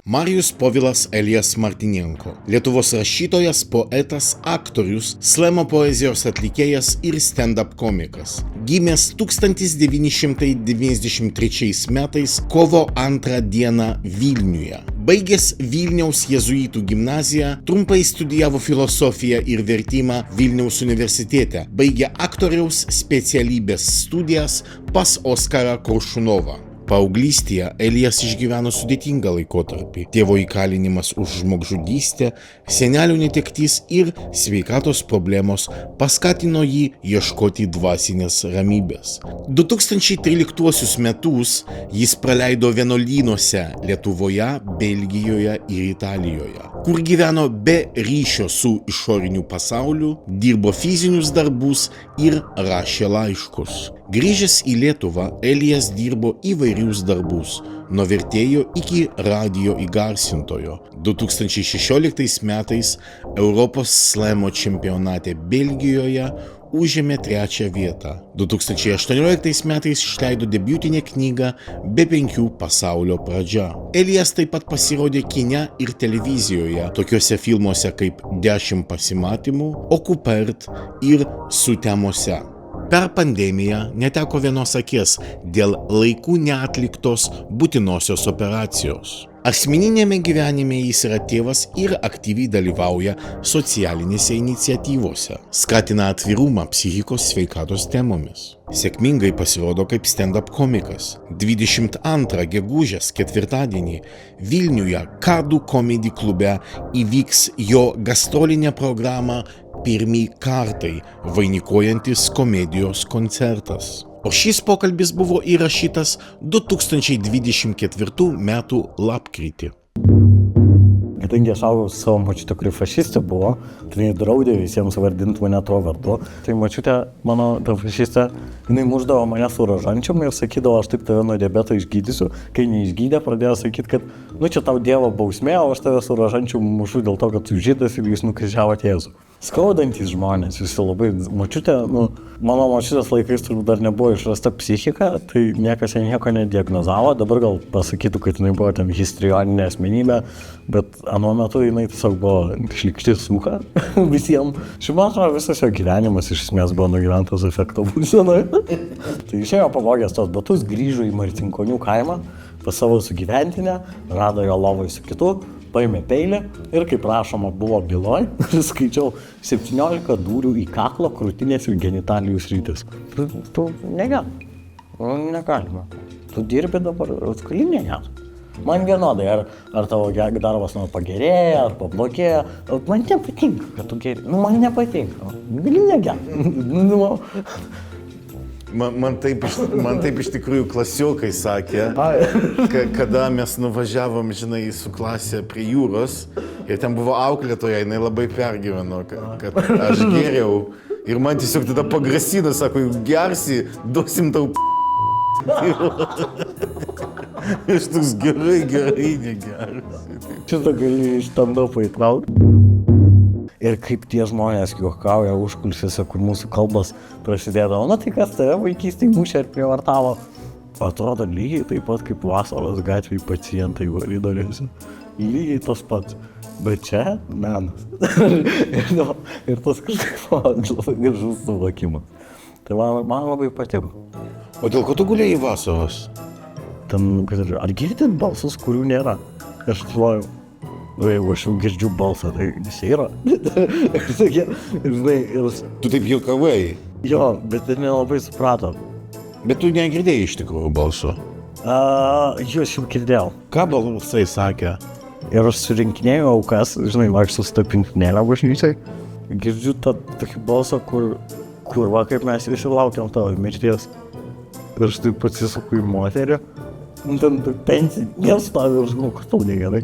Marijus Povilas Elijas Martynenko. Lietuvos rašytojas, poetas, aktorius, slemo poezijos atlikėjas ir stand-up komikas. Gimęs 1993 metais kovo 2 dieną Vilniuje. Baigęs Vilniaus jėzuitų gimnaziją, trumpai studijavo filosofiją ir vertimą Vilniaus universitete. Baigė aktoriaus specialybės studijas pas Oskarą Koršunovą. Paauglystėje Elijas išgyveno sudėtingą laikotarpį. Tėvo įkalinimas už žmogžudystę, senelių netektis ir sveikatos problemos paskatino jį ieškoti dvasinės ramybės. 2013 metus jis praleido vienuolynuose Lietuvoje, Belgijoje ir Italijoje, kur gyveno be ryšio su išoriniu pasauliu, dirbo fizinius darbus ir rašė laiškus. Grįžęs į Lietuvą, Elijas dirbo įvairius darbus, nuo vertėjo iki radijo įgarsintojo. 2016 metais Europos slemo čempionate Belgijoje užėmė 3. vietą. 2018 metais išleido debiutinę knygą Be 5 pasaulio pradžia. Elijas taip pat pasirodė kine ir televizijoje, tokiuose filmuose kaip 10 pasimatymų, Okupert ir Sutemose. Per pandemiją neteko vienos akies dėl laiku neatliktos būtinosios operacijos. Asmeninėme gyvenime jis yra tėvas ir aktyviai dalyvauja socialinėse iniciatyvose. Skatina atvirumą psichikos sveikatos temomis. Sėkmingai pasirodo kaip stand-up komikas. 22 gegužės ketvirtadienį Vilniuje Kardų Comedy klube įvyks jo gastrolinė programa Pirmi kartai, vainikuojantis komedijos koncertas. O šis pokalbis buvo įrašytas 2024 metų lapkritį. Kadangi aš augau su savo močiute, kuri fašistė buvo, tai jinai draudė visiems vardinti mane tuo vardu. Tai močiutė, mano ta fašistė, jinai muždavo mane su rožančium ir sakydavo, aš taip tave nuo diabeto išgydysiu. Kai neišgydė, pradėjo sakyti, kad čia tau Dievo bausmė, o aš tave su rožančium mušu dėl to, kad tu žydas ir jūs nukryžiavote Jėzų. Skaudantys žmonės, visi labai, močiutė, mano močiutės laikais turbūt dar nebuvo išrasta psichika, tai niekas jai nieko nediagnozavo, dabar gal pasakytų, kad jinai buvo ten histrioninė asmenybė, bet anuo metu jinai tiesiog buvo šlykšti suka visiems. Šiuo metu visas jo gyvenimas iš esmės buvo nugyventas efekto būsenoje. Tai išėjo pavogęs tos batus, grįžo į Martinkonių kaimą pas savo sugyventinę, rado jo lovoj su kitu, paėmė peilį ir, kaip rašoma buvo byloj, skaičiau 17 dūrių į kaklą, krūtinės ir genitalijų sritis. Tu negalima. Tu dirbi dabar atskalinė net. Man vienodai, ar tavo darbas pagerėja, ar pablogėja. Man nepatinka, kad tu geri. Man nepatinka. Gali negerti. Man taip iš tikrųjų klasiokai sakė, kada mes nuvažiavom, su klasė prie jūros ir ten buvo auklėtoja, jinai labai pergyveno, kad aš geriau. Ir man tiesiog tada pagrasino, sako, jeigu gersi, duosim tau Aš toks gerai negersi. Šitą gali iš stand-upą įtraukti. Ir kaip tie žmonės juokauja užkulisiuose, kur mūsų kalbas prasidėdavo, tai kas tave vaikystėje mušė ir prievartavo. Atrodo lygiai taip pat kaip vasaros gatvėje pacientai koridoriuose. Lygiai tas pats. Bet čia menas. ir tas kažkaip labai gražus suvokimas. Tai man labai patiko. O dėl ko tu gulėjai vasaros? Ten, ar girdit balsus, kurių nėra? Aš galvoju, jeigu aš jau girdžiu balsą, tai jis yra. Tu taip juokavai? Jo, bet ir nelabai suprato. Bet tu negirdėjai iš tikrųjų balso? Jo, aš jau girdėjau. Ką balsai sakė? Ir aš surinkinėjau aukas, vaikščiau su ta pintinėlė bažnyčiai. Girdžiu tą tokį balsą, kur kaip mes visi laukiam tavo mirties. Ir aš taip atsisuku į moterį. Ten pensijos stovi ir žinau, kad tau negerai.